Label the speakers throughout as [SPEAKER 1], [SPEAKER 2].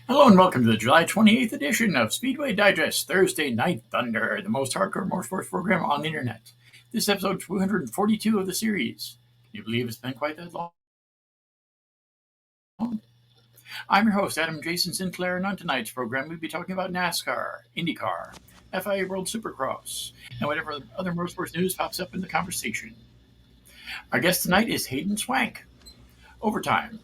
[SPEAKER 1] Hello and welcome to the July 28th edition of Speedway Digest Thursday Night Thunder, the most hardcore motorsports program on the internet. This is episode 242 of the series. Can you believe it's been quite that long? I'm your host, Adam Jason Sinclair, and on tonight's program we'll be talking about NASCAR, IndyCar, FIA World Supercross, and whatever other motorsports news pops up in the conversation. Our guest tonight is Hayden Swank. Overtime,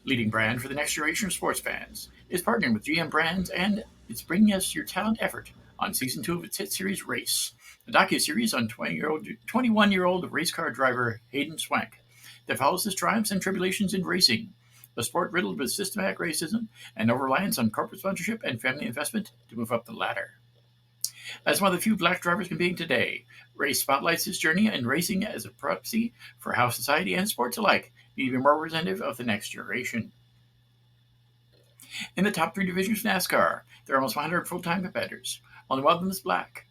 [SPEAKER 1] leading brand for the next generation of sports fans, is partnering with GM Brands, and it's bringing us your talent effort on season 2 of its hit series Race, a docu-series on 21-year-old race car driver Hayden Swank that follows his triumphs and tribulations in racing, a sport riddled with systematic racism and over-reliance on corporate sponsorship and family investment to move up the ladder. As one of the few black drivers competing today, Race spotlights his journey in racing as a proxy for how society and sports alike need to be more representative of the next generation. In the top 3 divisions of NASCAR, there are almost 100 full-time competitors. Only one of them is black.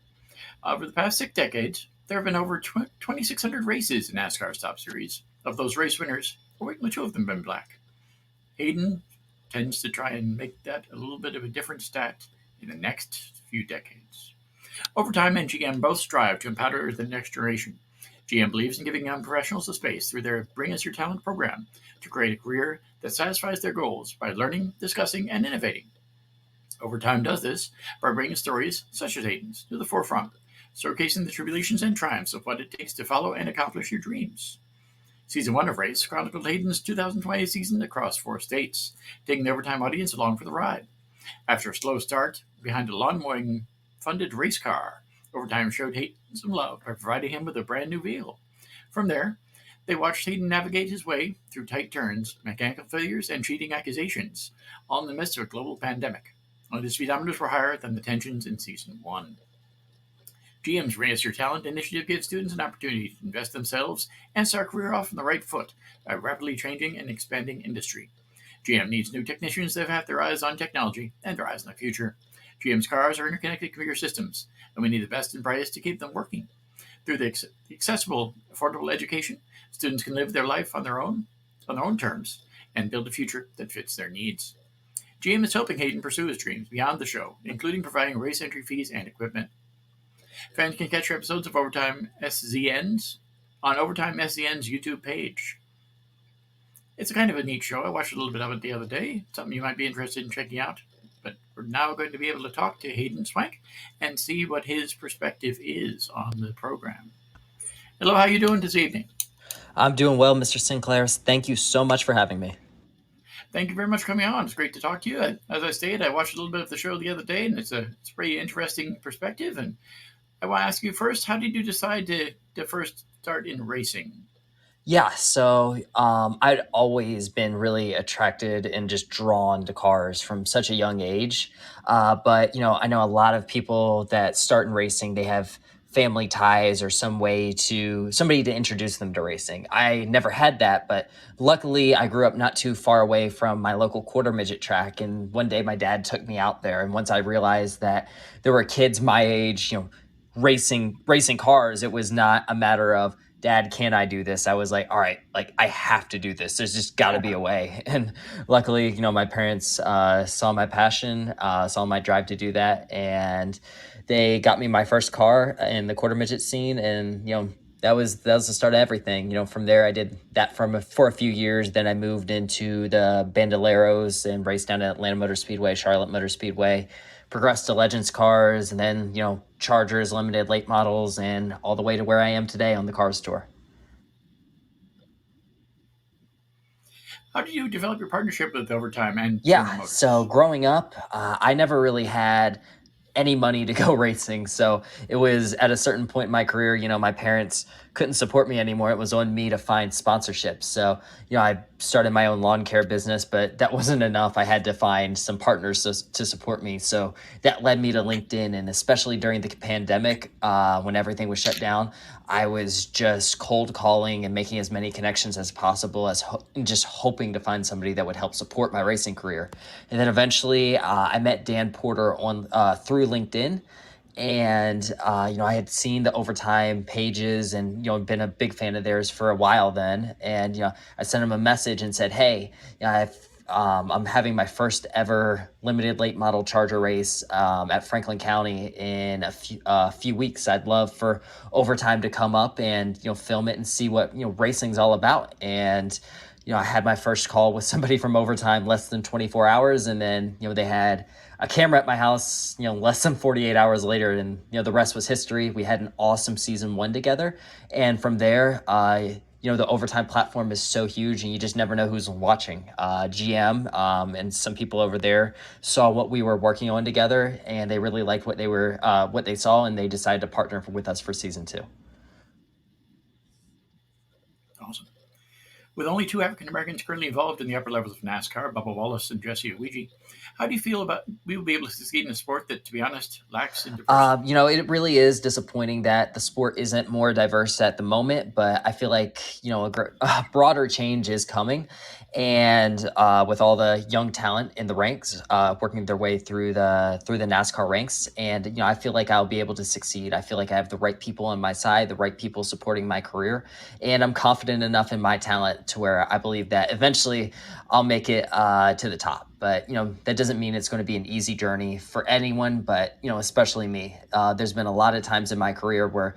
[SPEAKER 1] Over the past 6 decades, there have been over 2,600 races in NASCAR's top series. Of those race winners, only 2 of them have been black. Hayden tends to try and make that a little bit of a different stat in the next few decades. Overtime and GM both strive to empower the next generation. GM believes in giving young professionals a space through their Bring Us Your Talent program to create a career that satisfies their goals by learning, discussing, and innovating. Overtime does this by bringing stories such as Hayden's to the forefront, showcasing the tribulations and triumphs of what it takes to follow and accomplish your dreams. Season 1 of Race chronicled Hayden's 2020 season across 4 states, taking the Overtime audience along for the ride. After a slow start behind a lawn-mowing-funded race car, Overtime showed Hayden some love by providing him with a brand new vehicle. From there, they watched Hayden navigate his way through tight turns, mechanical failures, and cheating accusations, all in the midst of a global pandemic. Only the speedometers were higher than the tensions in Season 1. GM's Raise Your Talent initiative gives students an opportunity to invest themselves and start a career off on the right foot by a rapidly changing and expanding industry. GM needs new technicians that have their eyes on technology and their eyes on the future. GM's cars are interconnected computer systems, and we need the best and brightest to keep them working. Through the accessible, affordable education, students can live their life on their own terms and build a future that fits their needs. GM is helping Hayden pursue his dreams beyond the show, including providing race entry fees and equipment. Fans can catch episodes of Overtime SZNs on Overtime SZN's YouTube page. It's a kind of a neat show. I watched a little bit of it the other day. Something you might be interested in checking out. But we're now going to be able to talk to Hayden Swank and see what his perspective is on the program. Hello, how are you doing this evening?
[SPEAKER 2] I'm doing well, Mr. Sinclair. Thank you so much for having me.
[SPEAKER 1] Thank you very much for coming on. It's great to talk to you. As I stated, I watched a little bit of the show the other day, and it's a pretty interesting perspective. And I want to ask you first, how did you decide to first start in racing?
[SPEAKER 2] Yeah, so I'd always been really attracted and just drawn to cars from such a young age. But, I know a lot of people that start in racing, they have family ties or somebody to introduce them to racing. I never had that, but luckily I grew up not too far away from my local quarter midget track. And one day my dad took me out there. And once I realized that there were kids my age, racing cars, it was not a matter of, Dad, can I do this? I was like, all right, like I have to do this. There's just got to be a way. And luckily, my parents saw my passion, saw my drive to do that, and they got me my first car in the quarter midget scene. And that was the start of everything. From there, I did that for a few years. Then I moved into the Bandoleros and raced down at Atlanta Motor Speedway, Charlotte Motor Speedway, progressed to Legends cars, and then Chargers, limited late models, and all the way to where I am today on the Cars Tour.
[SPEAKER 1] How did you develop your partnership with Overtime and General
[SPEAKER 2] Yeah,
[SPEAKER 1] Motors?
[SPEAKER 2] so growing up, I never really had any money to go racing. So it was at a certain point in my career, my parents couldn't support me anymore. It was on me to find sponsorships. So, I started my own lawn care business, but that wasn't enough. I had to find some partners to support me. So that led me to LinkedIn. And especially during the pandemic, when everything was shut down, I was just cold calling and making as many connections as possible, as just hoping to find somebody that would help support my racing career. And then eventually I met Dan Porter on through LinkedIn. And, I had seen the Overtime pages and, been a big fan of theirs for a while then. And, I sent him a message and said, hey, I'm having my first ever limited late model Charger race at Franklin County in a few weeks. I'd love for Overtime to come up and film it and see what racing's all about. And I had my first call with somebody from Overtime less than 24 hours, and then they had a camera at my house less than 48 hours later, and the rest was history. We had an awesome season one together, and from there, the Overtime platform is so huge, and you just never know who's watching. GM and some people over there saw what we were working on together, and they really liked what they saw, and they decided to partner with us for season two.
[SPEAKER 1] Awesome. With only two African Americans currently involved in the upper levels of NASCAR, Bubba Wallace and Jesse Ouija, how do you feel about we will be able to succeed in a sport that, to be honest, lacks in diversity?
[SPEAKER 2] It really is disappointing that the sport isn't more diverse at the moment, but I feel like a broader change is coming, and with all the young talent in the ranks working their way through the NASCAR ranks, and I feel like I'll be able to succeed. I feel like I have the right people on my side, the right people supporting my career, and I'm confident enough in my talent to where I believe that eventually I'll make it to the top. But that doesn't mean it's going to be an easy journey for anyone, but especially me. There's been a lot of times in my career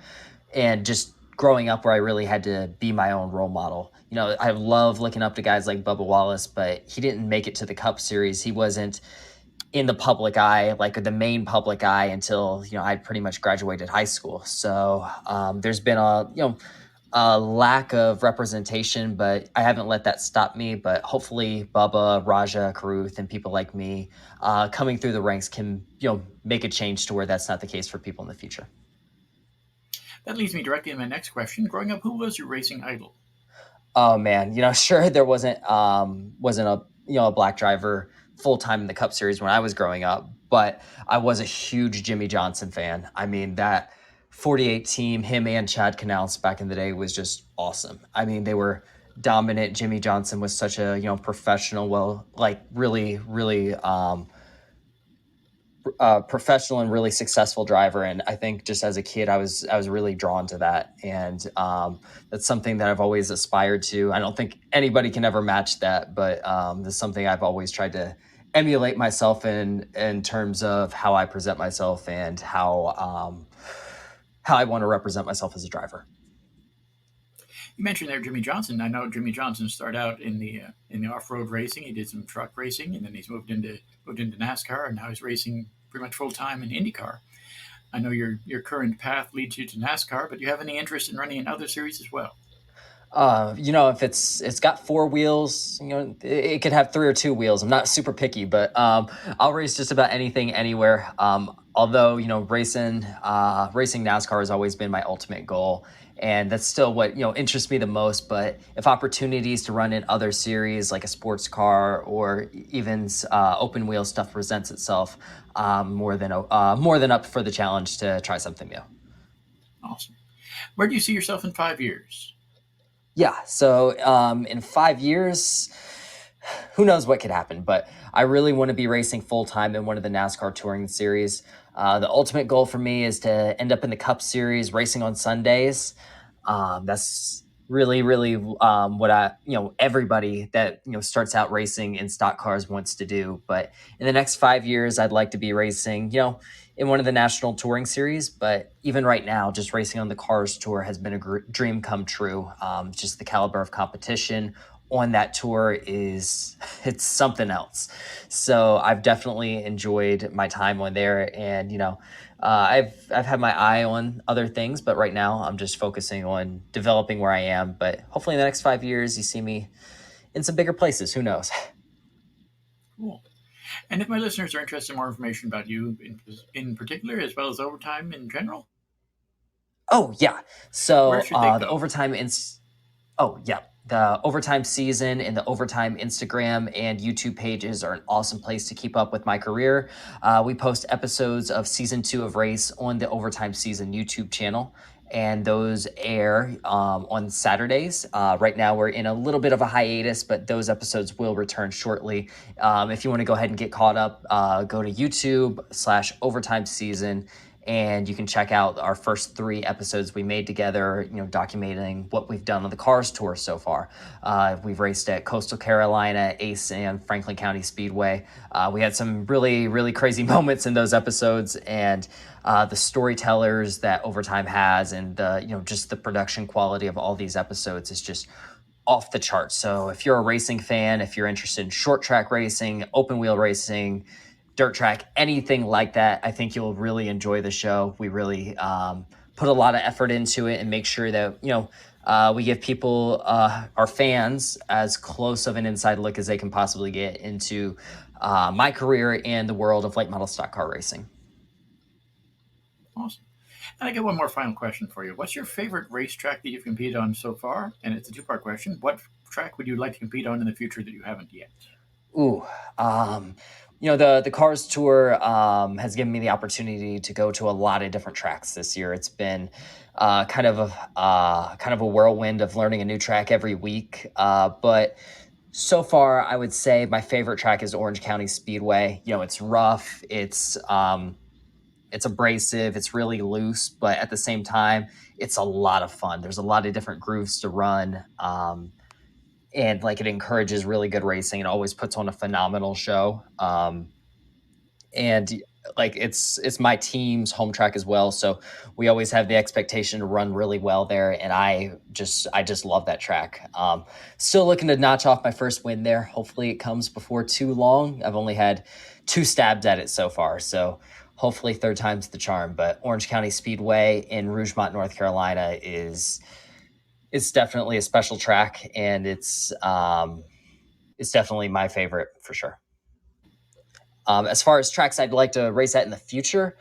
[SPEAKER 2] and just growing up, where I really had to be my own role model. I love looking up to guys like Bubba Wallace, but he didn't make it to the Cup Series. He wasn't in the public eye, like the main public eye, until I pretty much graduated high school. So there's been a lack of representation, but I haven't let that stop me. But hopefully, Bubba, Raja, Karuth, and people like me coming through the ranks can make a change to where that's not the case for people in the future.
[SPEAKER 1] That leads me directly to my next question. Growing up, who was your racing idol?
[SPEAKER 2] Oh man, sure there wasn't a black driver full time in the Cup Series when I was growing up, but I was a huge Jimmy Johnson fan. I mean, that 48 team, him and Chad Canals back in the day, was just awesome. I mean, they were dominant. Jimmy Johnson was such a professional, well, like really really professional and really successful driver. And I think just as a kid, I was really drawn to that, and that's something that I've always aspired to. I don't think anybody can ever match that, but that's something I've always tried to emulate myself in terms of how I present myself and how I want to represent myself as a driver.
[SPEAKER 1] You mentioned there Jimmy Johnson. I know Jimmy Johnson started out in the off road racing. He did some truck racing, and then he's moved into NASCAR, and now he's racing pretty much full time in IndyCar. I know your current path leads you to NASCAR, but do you have any interest in running in other series as well?
[SPEAKER 2] If it's got four wheels, it could have three or two wheels. I'm not super picky, but I'll race just about anything, anywhere. Although racing NASCAR has always been my ultimate goal, and that's still what interests me the most. But if opportunities to run in other series like a sports car or even open wheel stuff presents itself, more than up for the challenge to try something new.
[SPEAKER 1] Awesome. Where do you see yourself in 5 years?
[SPEAKER 2] Yeah. So in 5 years, who knows what could happen, but I really want to be racing full time in one of the NASCAR touring series. The ultimate goal for me is to end up in the Cup Series racing on Sundays. That's really, really what everybody that, starts out racing in stock cars wants to do. But in the next 5 years, I'd like to be racing, in one of the national touring series. But even right now, just racing on the Cars Tour has been a dream come true. Just the caliber of competition on that tour is it's something else. So I've definitely enjoyed my time on there, and I've had my eye on other things, but right now I'm just focusing on developing where I am. But hopefully in the next 5 years, you see me in some bigger places. Who knows?
[SPEAKER 1] Cool. And if my listeners are interested in more information about you in particular, as well as overtime in general,
[SPEAKER 2] Oh yeah.
[SPEAKER 1] where
[SPEAKER 2] So
[SPEAKER 1] should they
[SPEAKER 2] the
[SPEAKER 1] go?
[SPEAKER 2] overtime Oh, yeah. The Overtime season and the Overtime Instagram and YouTube pages are an awesome place to keep up with my career. We post episodes of season two of Race on the Overtime season YouTube channel, and those air on Saturdays. Right now, we're in a little bit of a hiatus, but those episodes will return shortly. If you want to go ahead and get caught up, go to YouTube/Overtime season and you can check out our first 3 episodes we made together, documenting what we've done on the Cars Tour so far. We've raced at Coastal Carolina, Ace, and Franklin County Speedway. We had some really, really crazy moments in those episodes, and the storytellers that Overtime has, and just the production quality of all these episodes is just off the charts. So if you're a racing fan, if you're interested in short track racing, open wheel racing, dirt track, anything like that, I think you'll really enjoy the show. We really put a lot of effort into it and make sure that we give people, our fans, as close of an inside look as they can possibly get into my career and the world of late model stock car racing.
[SPEAKER 1] Awesome. And I got one more final question for you. What's your favorite racetrack that you've competed on so far? And it's a two-part question. What track would you like to compete on in the future that you haven't yet?
[SPEAKER 2] Ooh, um, the Cars Tour has given me the opportunity to go to a lot of different tracks this year. It's been kind of a whirlwind of learning a new track every week. But so far, I would say my favorite track is Orange County Speedway. It's rough, it's abrasive, it's really loose, but at the same time, it's a lot of fun. There's a lot of different grooves to run. And like it encourages really good racing. It always puts on a phenomenal show. And like it's my team's home track as well, so we always have the expectation to run really well there, and I just love that track. Still looking to notch off my first win there. Hopefully it comes before too long. I've only had 2 stabs at it so far, so hopefully third time's the charm. But Orange County Speedway in Rougemont, North Carolina is it's definitely a special track, and it's definitely my favorite for sure. As far as tracks I'd like to race at in the future,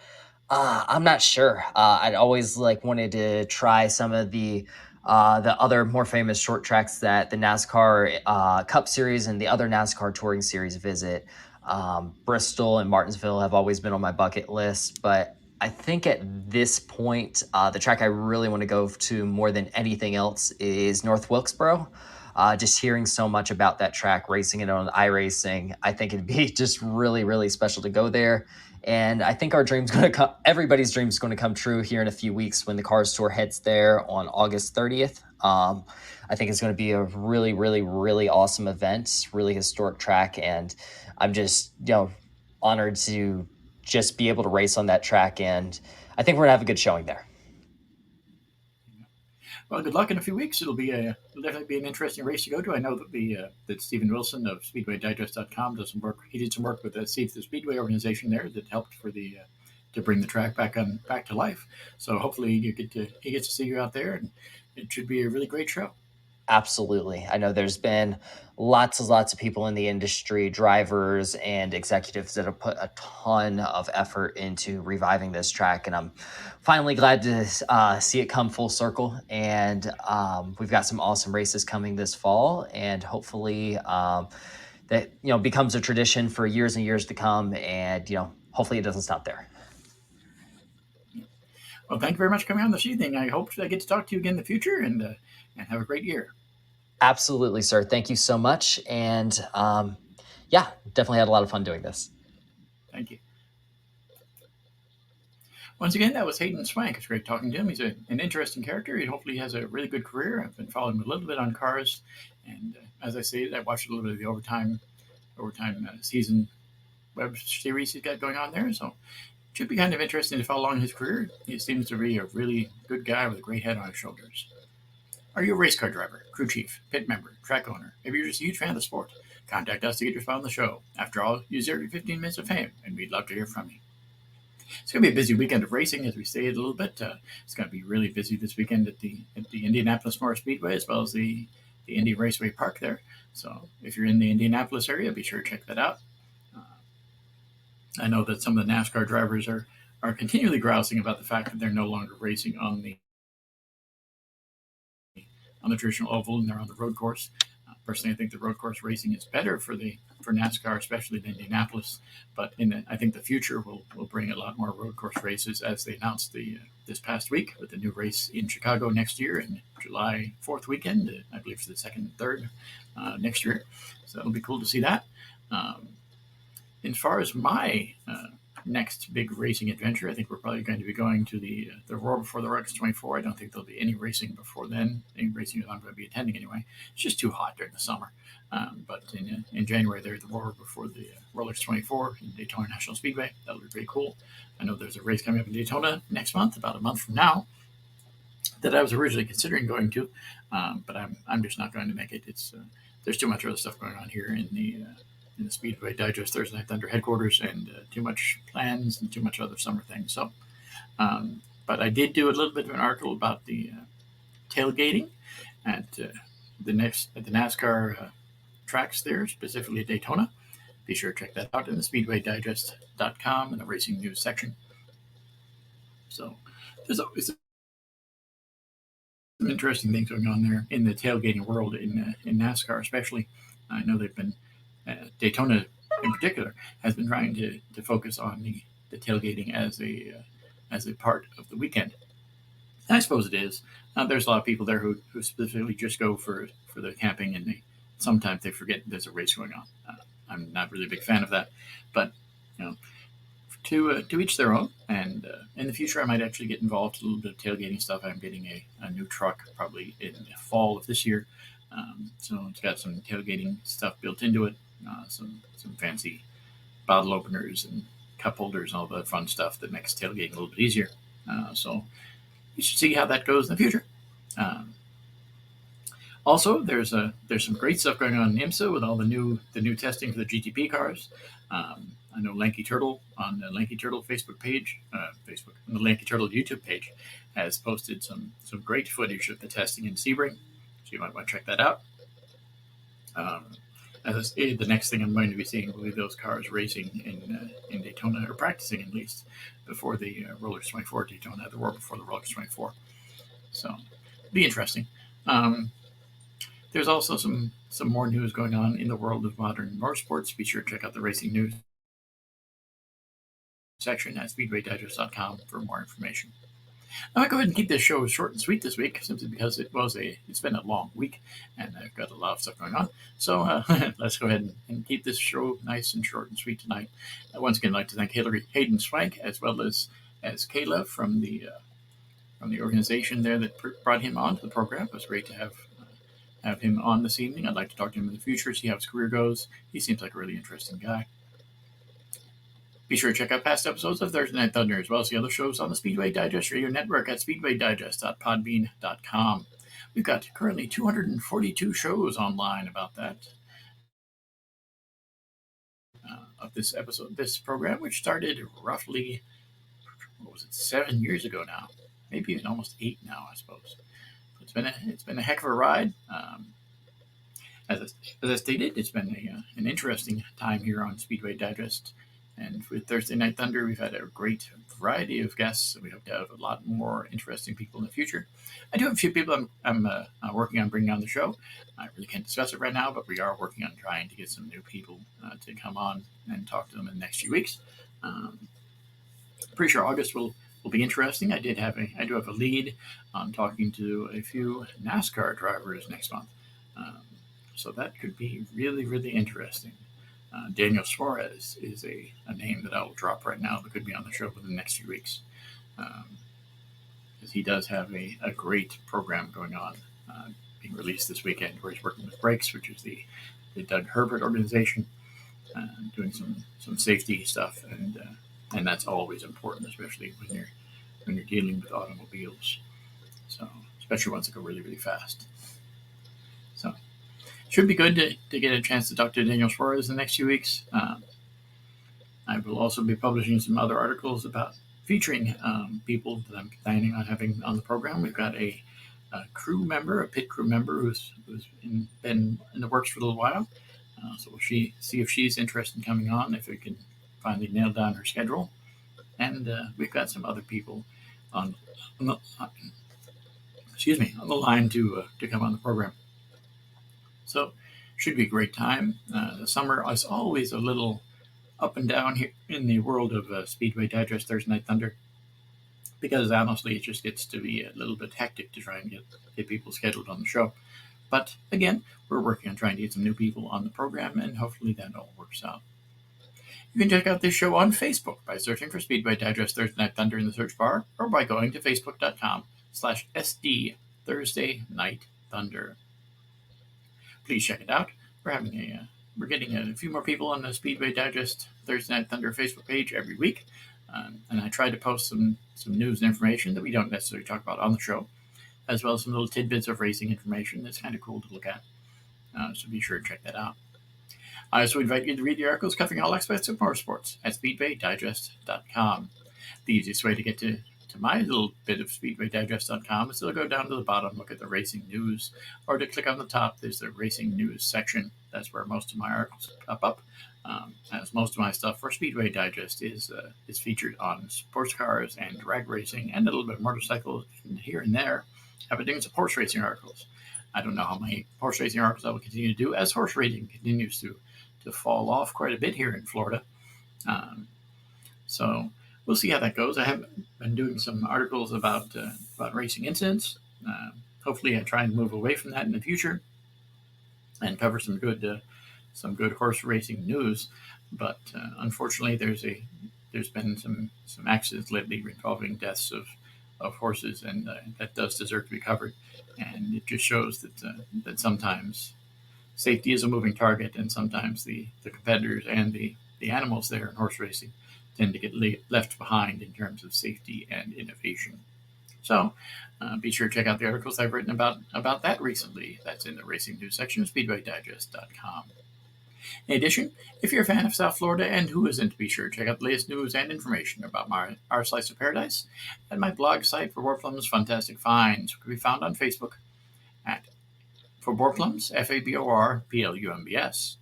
[SPEAKER 2] I'm not sure. I'd always like wanted to try some of the other more famous short tracks that the NASCAR Cup Series and the other NASCAR Touring Series visit. Bristol and Martinsville have always been on my bucket list, but I think at this point, the track I really want to go to more than anything else is North Wilkesboro. Just hearing so much about that track, racing it on iRacing, I think it'd be just really, really special to go there. And I think our dream's going to come, everybody's dream is going to come true here in a few weeks when the Cars Tour heads there on August 30th. I think it's going to be a really, really, really awesome event, really historic track. And I'm just, honored to just be able to race on that track. And I think we're going to have a good showing there.
[SPEAKER 1] Well, good luck in a few weeks. It'll definitely be an interesting race to go to. I know that Stephen Wilson of SpeedwayDigest.com does some work. He did some work with the Speedway organization there that helped for the to bring the track back to life. So hopefully he gets to see you out there, and it should be a really great show.
[SPEAKER 2] Absolutely. I know there's been lots and lots of people in the industry, drivers and executives, that have put a ton of effort into reviving this track. And I'm finally glad to see it come full circle. And we've got some awesome races coming this fall. And hopefully that, becomes a tradition for years and years to come. And, hopefully it doesn't stop there.
[SPEAKER 1] Well, thank you very much for coming on this evening. I hope I get to talk to you again in the future, and have a great year.
[SPEAKER 2] Absolutely, sir. Thank you so much. And yeah, definitely had a lot of fun doing this.
[SPEAKER 1] Thank you. Once again, that was Hayden Swank. It's great talking to him. He's an interesting character. He hopefully has a really good career. I've been following him a little bit on cars, and as I say, I watched a little bit of the overtime season web series he's got going on there. So it should be kind of interesting to follow along his career. He seems to be a really good guy with a great head on his shoulders. Are you a race car driver, crew chief, pit member, track owner? Maybe you're just a huge fan of the sport? Contact us to get your spot on the show. After all, you deserve your 15 minutes of fame, and we'd love to hear from you. It's going to be a busy weekend of racing, as we stated a little bit. It's going to be really busy this weekend at the Indianapolis Motor Speedway, as well as the Indy Raceway Park there. So if you're in the Indianapolis area, be sure to check that out. I know that some of the NASCAR drivers are continually grousing about the fact that they're no longer racing on the traditional oval, and they're on the road course. Personally, I think the road course racing is better for NASCAR, especially in Indianapolis. But I think the future will bring a lot more road course races, as they announced this past week with the new race in Chicago next year in July 4th weekend. I believe for the 2nd and 3rd next year. So it'll be cool to see that. As far as my next big racing adventure. I think we're probably going to be going to the Roar before the Ruckus 24. I don't think there'll be any racing before then. Any racing that I'm going to be attending anyway. It's just too hot during the summer. But in January, there's the Roar before the Rolex 24 in Daytona National Speedway. That'll be pretty cool. I know there's a race coming up in Daytona next month, about a month from now, that I was originally considering going to, but I'm just not going to make it. It's there's too much other stuff going on here in the Speedway Digest Thursday Night Thunder headquarters, and too much plans and too much other summer things. So, but I did do a little bit of an article about the tailgating at the NASCAR tracks there, specifically at Daytona. Be sure to check that out in the SpeedwayDigest.com in the racing news section. So there's always some interesting things going on there in the tailgating world in NASCAR, especially. I know they've been Daytona in particular has been trying to focus on the tailgating as a part of the weekend. And I suppose it is. There's a lot of people there who specifically just go for the camping, and sometimes they forget there's a race going on. I'm not really a big fan of that, but you know, to each their own. And in the future, I might actually get involved in a little bit of tailgating stuff. I'm getting a new truck probably in the fall of this year, so it's got some tailgating stuff built into it, some fancy bottle openers and cup holders and all the fun stuff that makes tailgating a little bit easier. So you should see how that goes in the future. Also, there's some great stuff going on in IMSA with all the new testing for the GTP cars. I know Lanky Turtle on the Lanky Turtle Facebook page, on the Lanky Turtle YouTube page, has posted some great footage of the testing in Sebring, so you might want to check that out. As I stated, the next thing I'm going to be seeing will be those cars racing in Daytona, or practicing at least, before the Rolex 24 Daytona, the Roar before the Rolex 24. So it'll be interesting. There's also some more news going on in the world of modern motorsports. Be sure to check out the racing news section at SpeedwayDigest.com for more information. I might go ahead and keep this show short and sweet this week, simply because it's been a long week, and I've got a lot of stuff going on. So let's go ahead and keep this show nice and short and sweet tonight. Once again, I'd like to thank Hayden Swank, as well as Kayla from the organization there that brought him onto the program. It was great to have him on this evening. I'd like to talk to him in the future, see how his career goes. He seems like a really interesting guy. Be sure to check out past episodes of Thursday Night Thunder, as well as the other shows on the Speedway Digest Radio Network at speedwaydigest.podbean.com. We've got currently 242 shows online about that. Of this episode, this program, which started roughly, 7 years ago now, maybe even almost 8 now, I suppose. It's been a heck of a ride. As I stated, it's been an interesting time here on Speedway Digest. And with Thursday Night Thunder, we've had a great variety of guests. We hope to have a lot more interesting people in the future. I do have a few people I'm working on bringing on the show. I really can't discuss it right now, but we are working on trying to get some new people to come on and talk to them in the next few weeks. Pretty sure August will be interesting. I do have a lead on talking to a few NASCAR drivers next month. So that could be really, really interesting. Daniel Suarez is a name that I will drop right now that could be on the show within the next few weeks. Because he does have a great program going on being released this weekend, where he's working with Brakes, which is the Doug Herbert organization, doing some safety stuff, and that's always important, especially when you're dealing with automobiles. So especially ones that go really, really fast. So should be good to get a chance to talk to Daniel Suarez in the next few weeks. I will also be publishing some other articles about featuring people that I'm planning on having on the program. We've got a crew member, a pit crew member who's been in the works for a little while. So we'll see if she's interested in coming on, if we can finally nail down her schedule. And we've got some other people on the line to come on the program. So should be a great time. The summer is always a little up and down here in the world of Speedway Digest Thursday Night Thunder, because honestly it just gets to be a little bit hectic to try and get people scheduled on the show. But again, we're working on trying to get some new people on the program, and hopefully that all works out. You can check out this show on Facebook by searching for Speedway Digest Thursday Night Thunder in the search bar, or by going to facebook.com/SD Thursday Night Thunder. Please check it out. We're getting a few more people on the Speedway Digest Thursday Night Thunder Facebook page every week, and I try to post some news and information that we don't necessarily talk about on the show, as well as some little tidbits of racing information that's kind of cool to look at. So be sure to check that out. I also invite you to read the articles covering all aspects of motorsports at speedwaydigest.com. The easiest way to get to my little bit of speedwaydigest.com is to go down to the bottom, look at the racing news, or to click on the top. There's the racing news section. That's where most of my articles pop up. As most of my stuff for Speedway Digest is featured on sports cars and drag racing and a little bit of motorcycles here and there. I've been doing some horse racing articles. I don't know how many horse racing articles I will continue to do as horse racing continues to fall off quite a bit here in Florida. So we'll see how that goes. I have been doing some articles about racing incidents. Hopefully, I try and move away from that in the future and cover some good horse racing news. But unfortunately, there's been some accidents lately involving deaths of horses, and that does deserve to be covered. And it just shows that sometimes safety is a moving target, and sometimes the competitors and the animals there in horse racing tend to get left behind in terms of safety and innovation. So be sure to check out the articles I've written about that recently. That's in the racing news section of speedwaydigest.com. In addition, if you're a fan of South Florida and who isn't, be sure to check out the latest news and information about our slice of paradise at my blog site for Warplum's Fantastic Finds, which can be found on Facebook at For Warplums, FABORPLUMBS,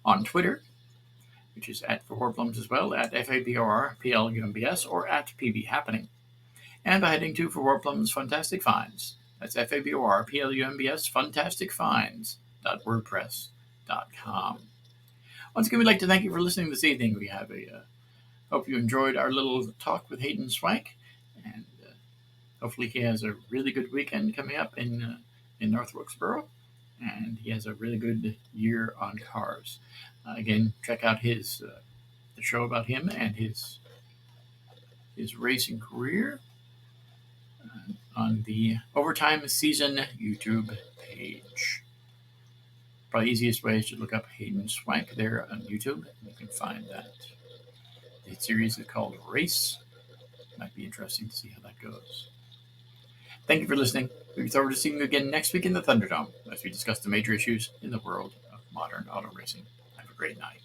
[SPEAKER 1] on Twitter, which is at For Warplums as well, at FABORPLUMBS, or at PB Happening, and by heading to For Warplums Fantastic Finds. That's FABORPLUMBS Fantastic Finds.wordpress.com. Once again, we'd like to thank you for listening this evening. We have hope you enjoyed our little talk with Hayden Swank, and hopefully he has a really good weekend coming up in North Wilkesboro, and he has a really good year on cars. Again, check out the show about him and his racing career on the Overtime Season YouTube page. Probably the easiest way is to look up Hayden Swank there on YouTube, and you can find that. The series is called Race. Might be interesting to see how that goes. Thank you for listening. We look forward to seeing you again next week in the Thunderdome as we discuss the major issues in the world of modern auto racing. Have a great night.